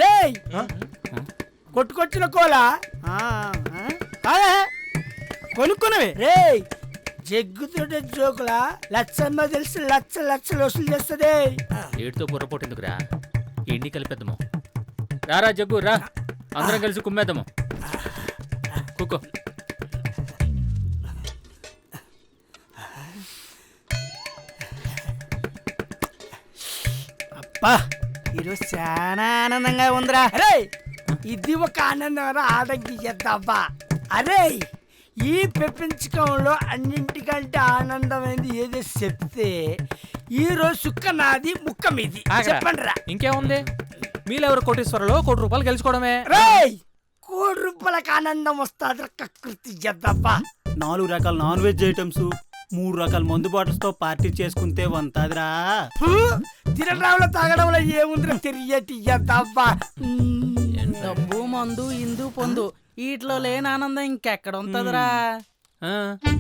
రేయ్ కొట్టుకొచ్చిన కోలా కొనుక్కున్నవి రేయ్ జగ్గుతుంటే జోకులా లచ్చమ్మ తెలిసి లక్షలు వసూలు చేస్తుంది. ఏడుతో బుర్రపోటు ఎందుకురా, ఎండి కలిపేద్దాము. రారా జగ్గు రా, అందరం కలిసి కుమ్మేద్దాము. కుక్కో. అబ్బా ఈరోజు చాలా ఆనందంగా ఉందిరా. అరే ఇది ఒక ఆనందం ఆటంకి చేద్దాబ్బా. అరే ఈ ప్రపంచకంలో అన్నింటికంటే ఆనందమైంది ఏదో చెప్తే ఈరోజు సుక్క నాది ముక్క మీది చెప్పండి రా. ఇంకేముంది, మీరెవరు కోటీశ్వరులో ₹1 గెలుచుకోవడమే. రేయ్ ₹1 ఆనందం వస్తుంది కకృతి చేద్దాబ్బా. 4 రకాల నాన్ వెజ్ ఐటమ్స్, 3 రకాల మందు బాటిల్స్తో పార్టీ చేసుకుంటే వంతాదిరా. తినడంలో తాగడంలో ఏముందిరా తెలియటి చేద్దాబ్బా. డబ్బు మందు ఇందు పొందు వీటిలో లేని ఆనందం ఇంకెక్కడ ఉంటదిరా.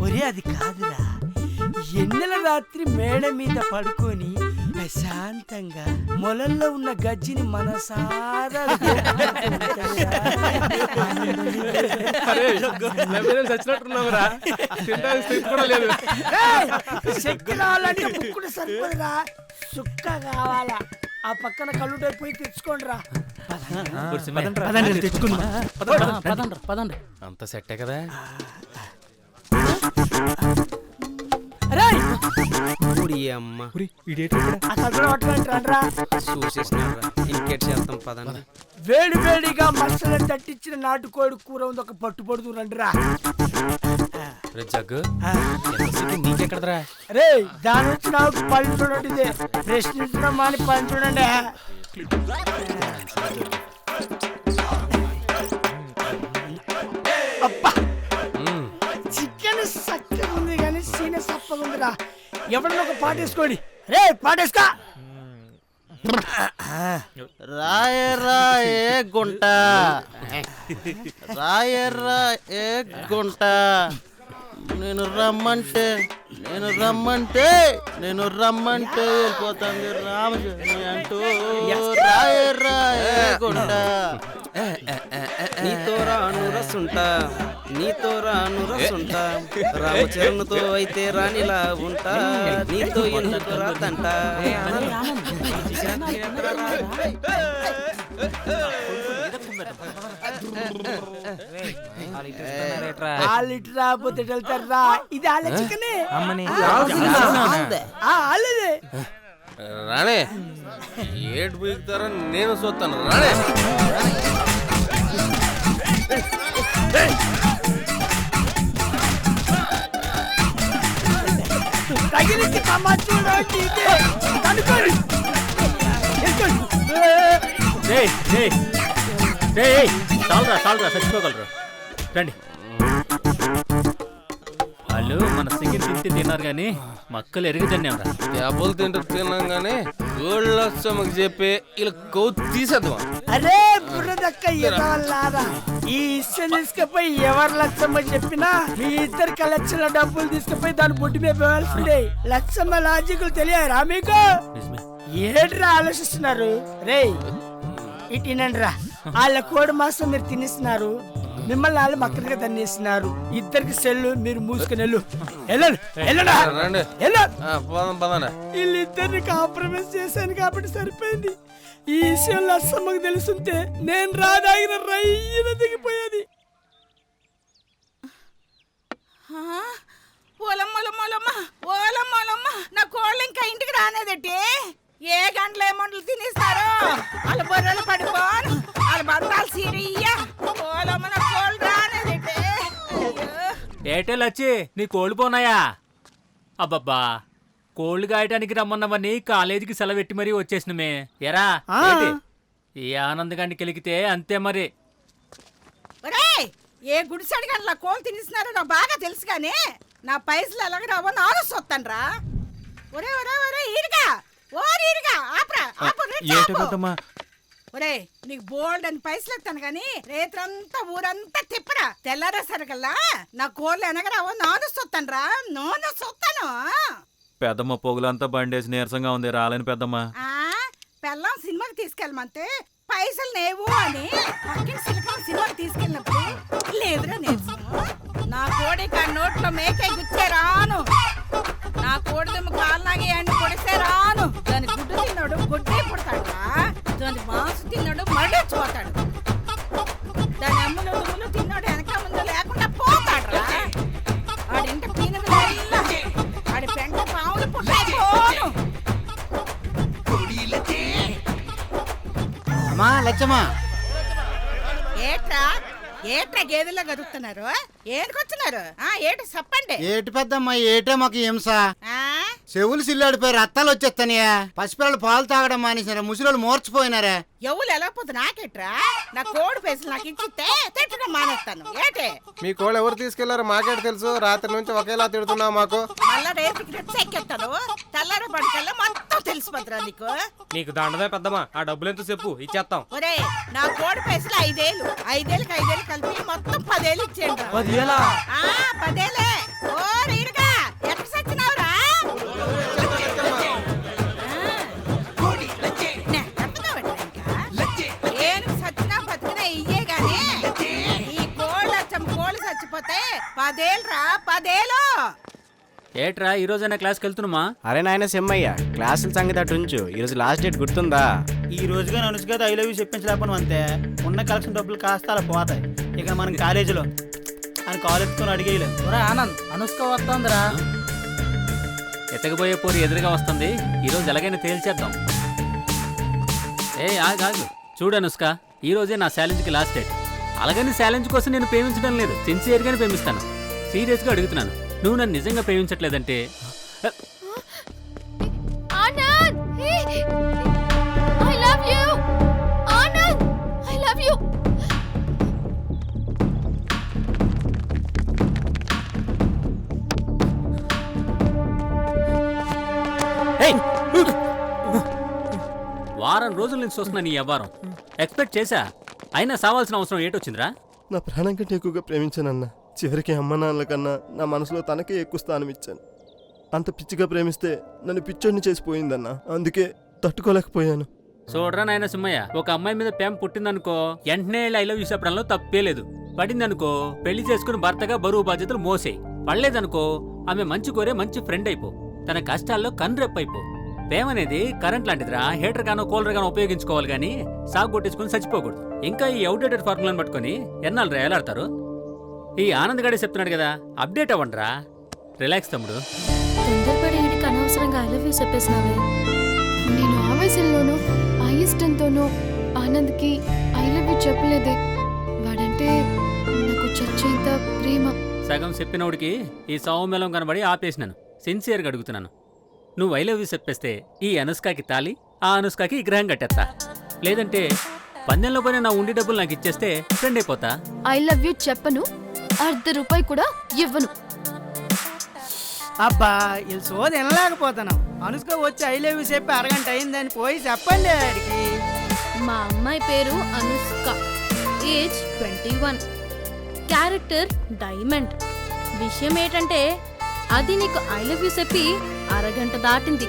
ఒరే అది కాదురా, ఎన్నెల రాత్రి మేడ మీద పడుకొని ప్రశాంతంగా మొలల్లో ఉన్న గజ్జిని మనసారా శక్తి రావాలంటే ముక్కుడు సరిపోదురా, సుక్క కావాలా. ఆ పక్కన కళ్ళు పోయి తెచ్చుకోండి రా. పదండి. అంత సెట్టే కదా. వేడి వేడిగా మసాలా తట్టించిన నాటుకోడి కూర ఉంది, ఒక పట్టుపడుతూ రండిరా. జగ్గు నీకెక్కడరా? రే దాని నుంచి నాకు పళ్ళు చూడండి, ఇదే ప్రశ్నించడం మాని పని చూడండి. అబ్బా చికెన్ సక్కగా ఉంది కానీ సీన సప్పగా ఉందిరా. ఎవడన్నా ఒక పాటేసుకోండి. రే పాటేసుకో. రాయే గుంట, రాయే గుంట, నేను రమ్మంటే వెళ్ళిపోతాంది రామజని అంటూ. రాయే గుంట, నీతో రాను రసుంటా, రామచరణ్తో అయితే రానిలా ఉంటా, నీతో ఎందుకు రాదంట. వెళ్తారా? ఇది ఆళ్ళ చికెనే. రానే ఏడు పీకుతారా నేను చూస్తాను. రానే తగిలింది చూడండి. చాలరా చచ్చిపోగలరు. రండి. వాళ్ళు మన సింగిల్ తిన్నారు కానీ మక్కలు ఎరిగి తిన్నాం రా. డబ్బులు తిన్నాం కానీ గోళ్ళకి చెప్పి ఇలా కొవ్వు తీసేద్దాం. అరే బుర్రదక్క ఎదవల్లారా, ఈ ఇష్టం తీసుకుపోయి ఎవరు లచ్చమ్మ చెప్పినా మీ ఇద్దరు లక్షల డబ్బులు తీసుకుపోయి దాని బొడ్డు మీద పోవాల్సిందే. లచ్చమ్మ లాజిక్లు తెలియరా మీకు? ఏడ్రా ఆలోచిస్తున్నారు? రే ఇటునండి రా. వాళ్ళ కోడి మాసం మీరు తినేస్తున్నారు, మిమ్మల్ని వాళ్ళు మక్కడిగా తన్నేస్తున్నారు. ఇద్దరికి సెల్లు, మీరు మూసుకుని వీళ్ళిద్దరిని కాంప్రమైజ్ చేశాను కాబట్టి సరిపోయింది. ఈ విషయంలో అసమ్మకు తెలుసుంటే నేను రాదాగిన రయ్యన దిగిపోయేది. నా కోళ్ళు ఇంకా ఇంటికి రానేదట్టి. ఏ గంటలు ఏ మంటలు తినేస్తారు, వాళ్ళ బొర్రెలు పడిపోను, వాళ్ళ బంధాలు సీరియా. కోళ్ళు రానేదట్టి. ఏటేళ్ళు వచ్చి నీ కోళ్ళు పోనాయా? అబ్బబ్బా, కోళ్ళు గాయటానికి రమ్మన్నవని కాలేజీకి సెలవెట్టి మరీ వచ్చేసినమే. ఎరా ఈ ఆనందగాన్ని కెలిగితే అంతే మరి. ఏ గుడిసెడు గంటల కోళ్ళు తినేస్తున్నారో నాకు బాగా తెలుసు కానీ నా పైసలు ఎలాగ రావో ఆలోచిస్తాను రా. ఒరే ఒరే ఒరే ఈరిగా ఒరే నీకు బోల్డ్ అని పైసలు ఎత్తాను గాని రేత్రంతా ఊరంతా తిప్పరా. తెల్లారేసరికల్లా నా కోళ్ళు ఎనగరావో నాను చూస్తాను రా. నూనె చూస్తాను. పెద్దమ్మ పొగులంతా బండేసి నీరసంగా ఉంది, రాలేని పెద్దమ్మ. పెళ్ళం సినిమాకి తీసుకెళ్ళమంటే పైసలు లేవు అని పక్కిన సినిమా సినిమాకి తీసుకెళ్ళినప్పుడు లేదురా నేను నా కోడి నోట్లో మేకే గుచ్చే రాను, నా కోడిదమ్మ కాళ్ళలాగే అండి కొడిసే రాను. దాని గుడ్డు తిన్నాడు గుడ్డే పుడతాడు, దాని మాంసు తిన్నాడు మడిచిపోతాడు, దాని అమ్ములు దుమ్ములు తిన్నాడు వెనక ముందు లేకుండా పోతాడు రా. ఆడింట పీనవి ఆడి పెంట పావులు పుట్టాను. అమ్మా లచ్చమ్మా, ఏట్రా ఏట్రా గేదెల్లో గదుగుతున్నారు, ఏడుకొచ్చినారు? ఏటి చెప్పండి. ఏటి పెద్దమ్మా ఏటే మాకు హింస, ఆ చెవులు సిల్లాడిపోయి రక్తాలు వచ్చేస్తానయా, పసిపిల్లలు పాలు తాగడం మానేసినారా, ముసలి మోర్చిపోయినారా. ఎవరు ఎలా పోతే నాకెట్రా, నా కోడి పైసలు నాకు ఇచ్చితే తిట్టడం మానేస్తాను. ఏటే మీ కోళ్ళు ఎవరు తీసుకెళ్లారో మాకేట తెలుసు, రాత్రి నుంచి ఒకేలా తిడుతున్నావు మాకు. మళ్ళా రేపుకి రెచ్చి ఎక్కెత్తాను, తెల్లార పడికల్లా మొత్తం తెలిసిపోతురా నీకు. నీకు దండమే పెద్దమ్మా, ఆ డబ్బులు ఎంత చెప్పు ఇచ్చేస్తాం. ఒరే నా కోడి పైసలు 5 ఏళ్ళు, 5 ఏళ్ళకి 5 ఏళ్ళు కలిపి మొత్తం 10 ఏళ్ళు ఇచ్చేయండి. 10 ఏళ్ళా? 10 ఏళ్ళే. ఓ రీడుగా ఎక్కడ సచ్చినావురా? నేను సచ్చినా బతికినా ఇయ్యే గాని ఈ కోళ్ళు చచ్చిపోతే 10 ఏళ్ళు రా, 10 ఏళ్ళు. ఏట్రా ఈ రోజైనా క్లాస్కి వెళ్తున్నామా? అరే నాయన సెమ్మయ్య, క్లాసుల సంగతి అటు ఉంచు, ఈరోజు లాస్ట్ డేట్ గుర్తుందా? ఈ రోజుగా అనుష్క ఐ లవ్ యూ చెప్పించలేకపోవడం అంతే, ఉన్న కలెక్షన్ డబ్బులు కాస్త అలా పోతాయి. ఇక మనం కాలేజీలో అని కాల్ ఎత్తుకొని అడిగేయలేం. ఆనంద్ అనుష్క వస్తుందిరా. ఎత్తకపోయే పోరు ఎదురుగా వస్తుంది, ఈరోజు ఎలాగైనా తేల్చేద్దాం. ఆగు చూడు అనుష్క, ఈ రోజే నా ఛాలెంజ్కి లాస్ట్ డేట్. అలాగని ఛాలెంజ్ కోసం నేను ప్రేమించడం లేదు, సిన్సియర్గానే ప్రేమిస్తాను. సీరియస్గా అడుగుతున్నాను, నువ్వు నన్ను నిజంగా ప్రేమించట్లేదంటే Anand, I love you. Anand, I love you. వారం రోజుల నుంచి చూస్తున్నాను ఈ వ్యవహారం. ఎక్స్పెక్ట్ చేశా, అయినా సావాల్సిన అవసరం ఏటొచ్చిందిరా? నా ప్రాణం కంటే ఎక్కువగా ప్రేమించానన్నా. చివరికి అమ్మ నాన్నల కన్నా నా మనసులో తనకే ఎక్కువ స్థానం ఇచ్చాను. అంత పిచ్చిగా ప్రేమిస్తే నన్ను పిచ్చోడిని చేసిపోయిందన్నా, అందుకే తట్టుకోలేకపోయాను. చూడరా నాయన సింహయ్య, ఒక అమ్మాయి మీద ప్రేమ పుట్టిందనుకో వెంటనే ఐ లవ్ యూ చెప్పడంలో తప్పే లేదు. పడిందనుకో పెళ్లి చేసుకుని భర్తగా బరువు బాధ్యతలు మోసేయి. పడలేదనుకో ఆమె మంచి కోరే మంచి ఫ్రెండ్ అయిపో, తన కష్టాల్లో కన్రెప్పైపో. ప్రేమ అనేది కరెంట్ లాంటిదిరా, హీటర్ గానో కూలర్ గానో ఉపయోగించుకోవాలి గానీ సాగు కొట్టేసుకుని చచ్చిపోకూడదు. ఇంకా ఈ అవుట్డేటెడ్ ఫార్ములాని పట్టుకుని ఎన్నాళ్ళు రా ఎలాడతారు? ఈ ఆనంద్ గడే చెప్తున్నాడు కదా, అప్డేట్ అవ్వండిరా. రిలాక్స్ తమ్ముడు. తొందరపడి ఇంటికి అనవసరంగా ఐ లవ్ యూ చెప్పేసినావే. నేను ఆవేశంలోనూ అయిష్టంతోనూ ఆనంద్కి ఐ లవ్ యూ చెప్పలేదే. వాడంటే నాకు చచ్చేంత ప్రేమ. సగం చెప్పినోడికి ఈ సౌమ్యలం కనబడి ఆపేసినాను. సిన్సియర్గా అడుగుతున్నాను, నువ్వు ఐ లవ్ యూ చెప్పేస్తే ఈ అనుష్కకి తాలి, ఆ అనుష్కకి విగ్రహం కట్టేస్తా. లేదంటే పందెంలో పోయిన నా ఉండి డబ్బులు నాకు ఇచ్చేస్తే ఫ్రెండ్ అయిపోతా. ఐ లవ్ యూ చెప్పను, ₹1 కూడా ఇవ్వను. అబ్బా ఇది సోది వినలేకపోతున్నాం. అనుష్క వచ్చి ఐ లవ్ యూ చెప్పి అరగంట అయిందని పోయి చెప్పండి ఆడికి. మా అమ్మాయి పేరు అనుష్క, ఏజ్ 21, క్యారెక్టర్ డైమండ్. విషయం ఏంటంటే అది నీకు ఐ లవ్ యూ చెప్పి అరగంట దాటింది.